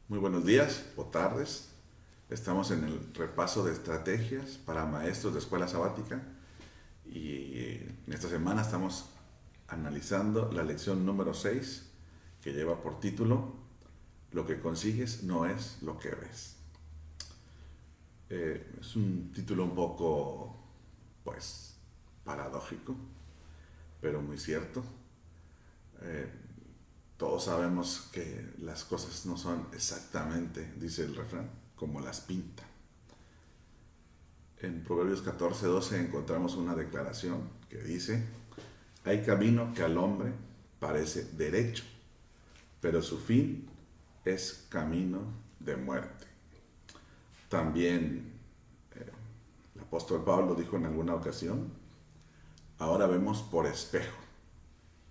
Muy buenos días o tardes. Estamos en el repaso de estrategias para maestros de escuela sabática y en esta semana estamos analizando la lección número 6 que lleva por título Lo que consigues no es lo que ves. Es un título un poco, pues, paradójico, pero muy cierto. Eh, Todos sabemos que las cosas no son exactamente, dice el refrán, como las pintan. En Proverbios 14:12 encontramos una declaración que dice, hay camino que al hombre parece derecho, pero su fin es camino de muerte. También el apóstol Pablo dijo en alguna ocasión, ahora vemos por espejo,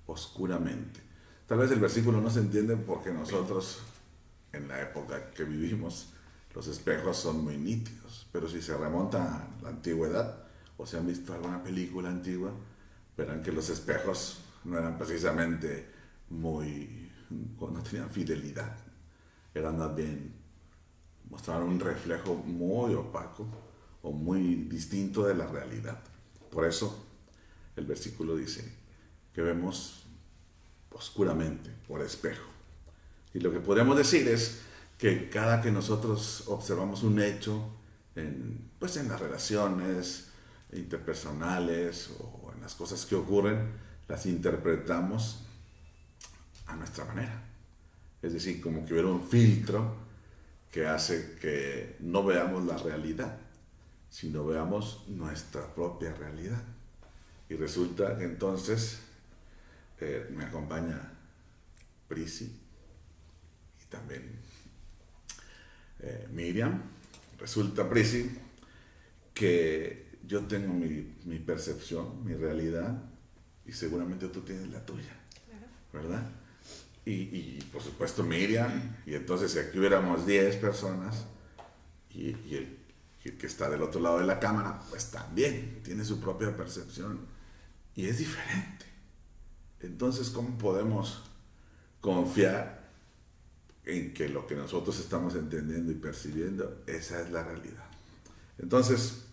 oscuramente. Tal vez el versículo no se entiende porque nosotros, en la época que vivimos, los espejos son muy nítidos, pero si se remonta a la antigüedad o si han visto alguna película antigua, verán que los espejos no eran precisamente no tenían fidelidad, eran más bien, mostraban un reflejo muy opaco o muy distinto de la realidad. Por eso el versículo dice que vemos oscuramente, por espejo. Y lo que podemos decir es que cada que nosotros observamos un hecho, pues en las relaciones interpersonales o en las cosas que ocurren, las interpretamos a nuestra manera. Es decir, como que hubiera un filtro que hace que no veamos la realidad, sino veamos nuestra propia realidad. Y resulta que entonces me acompaña Prisi y también Miriam. Resulta, Prisi, que yo tengo mi percepción, mi realidad, y seguramente tú tienes la tuya, ¿verdad? Por supuesto Miriam, y entonces si aquí hubiéramos 10 personas y el que está del otro lado de la cámara, pues también tiene su propia percepción y es diferente. Entonces, ¿cómo podemos confiar en que lo que nosotros estamos entendiendo y percibiendo, esa es la realidad? Entonces,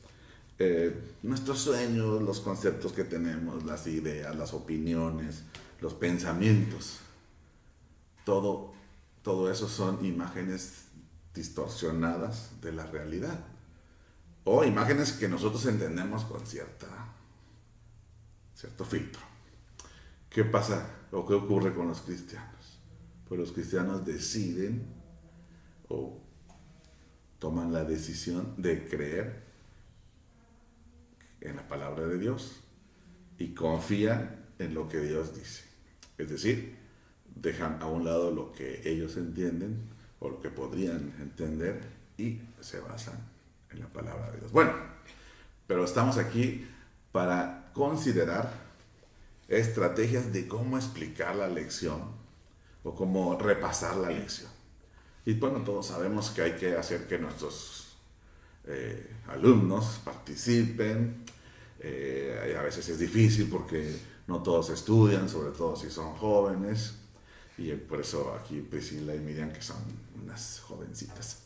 nuestros sueños, los conceptos que tenemos, las ideas, las opiniones, los pensamientos, todo, todo eso son imágenes distorsionadas de la realidad o imágenes que nosotros entendemos con cierto filtro. ¿Qué pasa o qué ocurre con los cristianos? Pues los cristianos deciden o toman la decisión de creer en la palabra de Dios y confían en lo que Dios dice. Es decir, dejan a un lado lo que ellos entienden o lo que podrían entender y se basan en la palabra de Dios. Bueno, pero estamos aquí para considerar estrategias de cómo explicar la lección o cómo repasar la lección. Y bueno, todos sabemos que hay que hacer que nuestros alumnos participen. A veces es difícil porque no todos estudian, sobre todo si son jóvenes. Y por eso aquí Priscila y Miriam, que son unas jovencitas,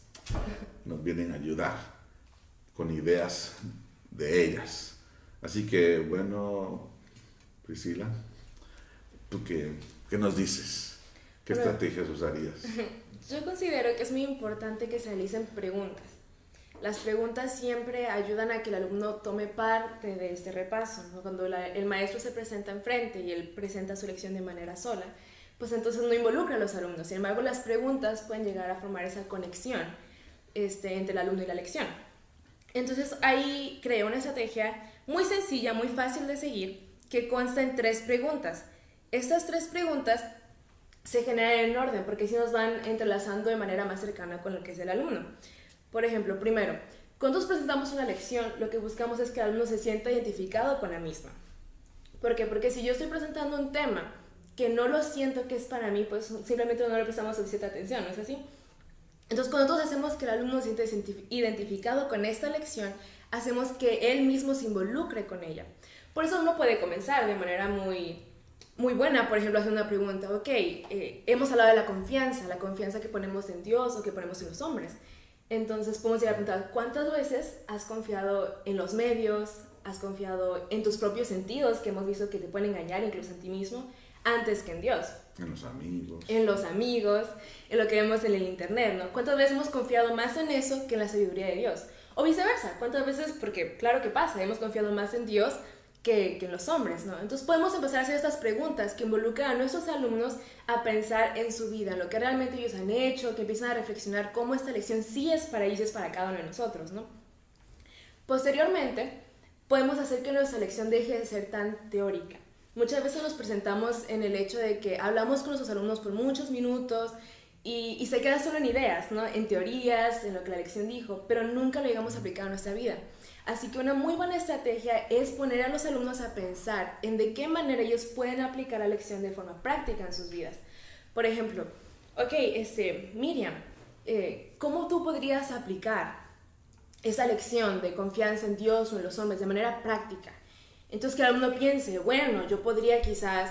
nos vienen a ayudar con ideas de ellas. Así que, bueno, Priscila, ¿tú qué nos dices? ¿Qué Bueno, estrategias usarías? yo considero que es muy importante que se realicen preguntas. Las preguntas siempre ayudan a que el alumno tome parte de este repaso, ¿no? Cuando el maestro se presenta enfrente y él presenta su lección de manera sola, pues entonces no involucra a los alumnos. Sin embargo, las preguntas pueden llegar a formar esa conexión entre el alumno y la lección. Entonces ahí creé una estrategia muy sencilla, muy fácil de seguir, que consta en 3 preguntas. Estas 3 preguntas se generan en orden porque así nos van entrelazando de manera más cercana con lo que es el alumno. Por ejemplo, primero, cuando nos presentamos una lección, lo que buscamos es que el alumno se sienta identificado con la misma. ¿Por qué? Porque si yo estoy presentando un tema que no lo siento que es para mí, pues simplemente no le prestamos suficiente atención, ¿no es así? Entonces, cuando nosotros hacemos que el alumno se sienta identificado con esta lección, hacemos que él mismo se involucre con ella. Por eso uno puede comenzar de manera muy muy buena, por ejemplo, hacer una pregunta, ok, hemos hablado de la confianza que ponemos en Dios o que ponemos en los hombres. Entonces podemos llegar a preguntar, ¿cuántas veces has confiado en los medios, has confiado en tus propios sentidos, que hemos visto que te pueden engañar incluso en ti mismo, antes que en Dios? En los amigos. En los amigos, en lo que vemos en el internet, ¿no? ¿Cuántas veces hemos confiado más en eso que en la sabiduría de Dios? O viceversa, ¿cuántas veces, porque claro que pasa, hemos confiado más en Dios que en los hombres, ¿no? Entonces podemos empezar a hacer estas preguntas que involucran a nuestros alumnos a pensar en su vida, en lo que realmente ellos han hecho, que empiezan a reflexionar cómo esta lección sí es para ellos y es para cada uno de nosotros, ¿no? Posteriormente, podemos hacer que nuestra lección deje de ser tan teórica. Muchas veces nos presentamos en el hecho de que hablamos con nuestros alumnos por muchos minutos y se queda solo en ideas, ¿no? En teorías, en lo que la lección dijo, pero nunca lo llegamos a aplicar a nuestra vida. Así que una muy buena estrategia es poner a los alumnos a pensar en de qué manera ellos pueden aplicar la lección de forma práctica en sus vidas. Por ejemplo, ok, Miriam, ¿cómo tú podrías aplicar esa lección de confianza en Dios o en los hombres de manera práctica? Entonces que el alumno piense, bueno, yo podría quizás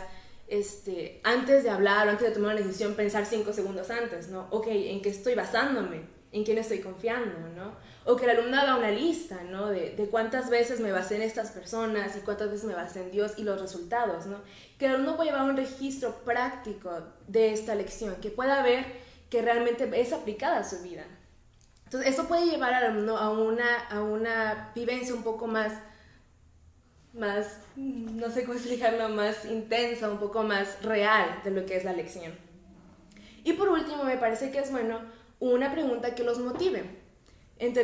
antes de hablar o antes de tomar una decisión pensar 5 segundos antes, ¿no? Ok, ¿en qué estoy basándome? ¿En quién estoy confiando, no? O que el alumno haga una lista, ¿no? De cuántas veces me basé en estas personas y cuántas veces me basé en Dios y los resultados, ¿no? Que el alumno pueda llevar un registro práctico de esta lección, que pueda ver que realmente es aplicada a su vida. Entonces, esto puede llevar al alumno a una vivencia un poco más, no sé cómo explicarlo, más intensa, un poco más real de lo que es la lección. Y por último, me parece que es bueno una pregunta que los motive.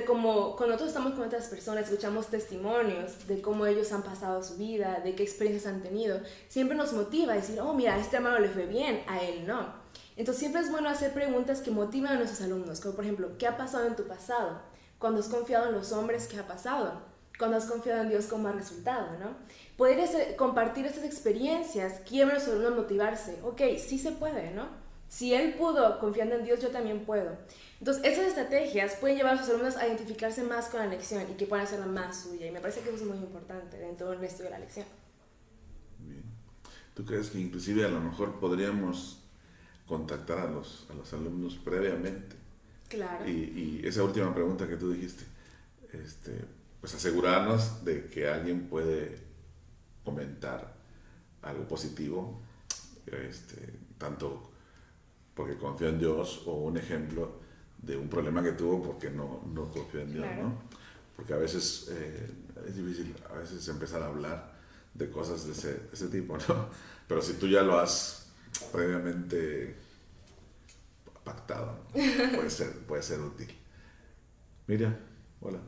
Como cuando nosotros estamos con otras personas, escuchamos testimonios de cómo ellos han pasado su vida, de qué experiencias han tenido, siempre nos motiva a decir, oh, mira, a este hermano le fue bien, a él no. Entonces siempre es bueno hacer preguntas que motivan a nuestros alumnos, como por ejemplo, ¿qué ha pasado en tu pasado? Cuando has confiado en los hombres, ¿qué ha pasado? Cuando has confiado en Dios, ¿cómo ha resultado? ¿No? Poder compartir estas experiencias quiere a nuestros alumnos motivarse. Ok, sí se puede, ¿no? Si él pudo confiando en Dios, yo también puedo. Entonces, esas estrategias pueden llevar a sus alumnos a identificarse más con la lección y que puedan hacerla más suya. Y me parece que eso es muy importante dentro del estudio de la lección. Bien. ¿Tú crees que inclusive a lo mejor podríamos contactar a los alumnos previamente? Claro. Y esa última pregunta que tú dijiste, pues asegurarnos de que alguien puede comentar algo positivo, tanto porque confió en Dios, o un ejemplo de un problema que tuvo porque no confió en Dios, Claro. ¿no? Porque a veces es difícil empezar a hablar de cosas de ese tipo, ¿no? Pero si tú ya lo has previamente pactado, ¿no? puede ser útil. Miriam, hola.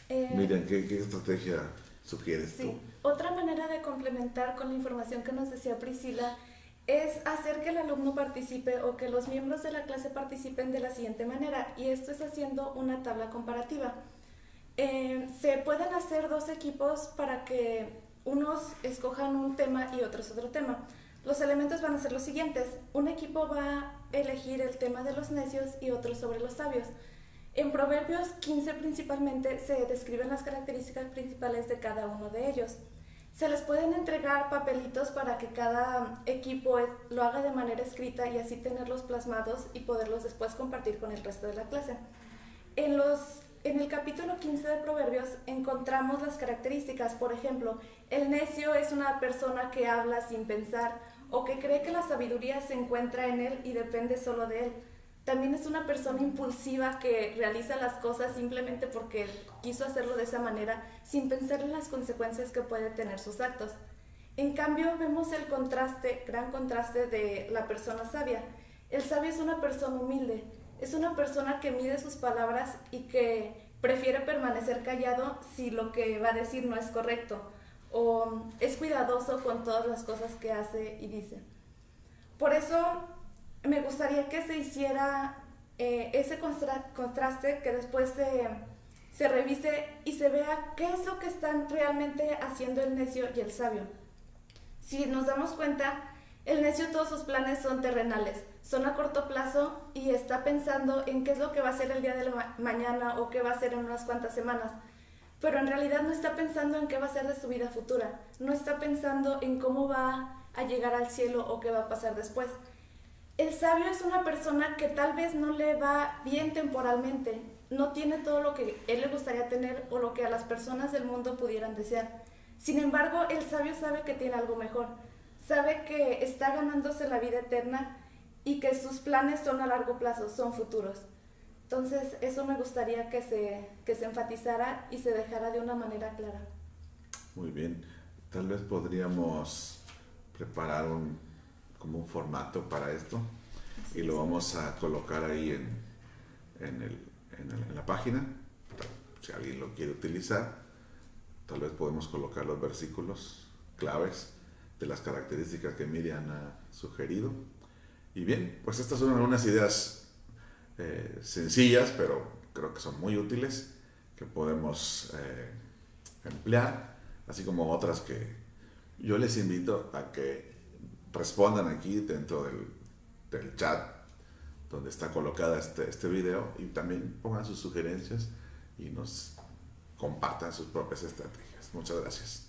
Miriam, ¿qué estrategia sugieres tú? Otra manera de complementar con la información que nos decía Priscila es hacer que el alumno participe o que los miembros de la clase participen de la siguiente manera, y esto es haciendo una tabla comparativa. Se pueden hacer 2 equipos para que unos escojan un tema y otros otro tema. Los elementos van a ser los siguientes. Un equipo va a elegir el tema de los necios y otro sobre los sabios. En Proverbios 15 principalmente se describen las características principales de cada uno de ellos. Se les pueden entregar papelitos para que cada equipo lo haga de manera escrita y así tenerlos plasmados y poderlos después compartir con el resto de la clase. En el capítulo 15 de Proverbios encontramos las características. Por ejemplo, el necio es una persona que habla sin pensar o que cree que la sabiduría se encuentra en él y depende solo de él. También es una persona impulsiva que realiza las cosas simplemente porque quiso hacerlo de esa manera, sin pensar en las consecuencias que pueden tener sus actos. En cambio, vemos el gran contraste de la persona sabia. El sabio es una persona humilde, es una persona que mide sus palabras y que prefiere permanecer callado si lo que va a decir no es correcto, o es cuidadoso con todas las cosas que hace y dice. Por eso me gustaría que se hiciera ese contraste, que después se revise y se vea qué es lo que están realmente haciendo el necio y el sabio. Si nos damos cuenta, el necio todos sus planes son terrenales, son a corto plazo y está pensando en qué es lo que va a hacer el día de la mañana o qué va a hacer en unas cuantas semanas. pero en realidad no está pensando en qué va a ser de su vida futura, no está pensando en cómo va a llegar al cielo o qué va a pasar después. El sabio es una persona que tal vez no le va bien temporalmente, no tiene todo lo que él le gustaría tener o lo que a las personas del mundo pudieran desear. Sin embargo, el sabio sabe que tiene algo mejor, sabe que está ganándose la vida eterna y que sus planes son a largo plazo, son futuros. Entonces, eso me gustaría que se enfatizara y se dejara de una manera clara. Muy bien. Tal vez podríamos preparar como un formato para esto y lo vamos a colocar ahí en la página. Si alguien lo quiere utilizar, tal vez podemos colocar los versículos claves de las características que Miriam ha sugerido. Y bien, pues estas son algunas ideas sencillas, pero creo que son muy útiles, que podemos emplear, así como otras que yo les invito a que respondan aquí dentro del chat donde está colocada este video, y también pongan sus sugerencias y nos compartan sus propias estrategias. Muchas gracias.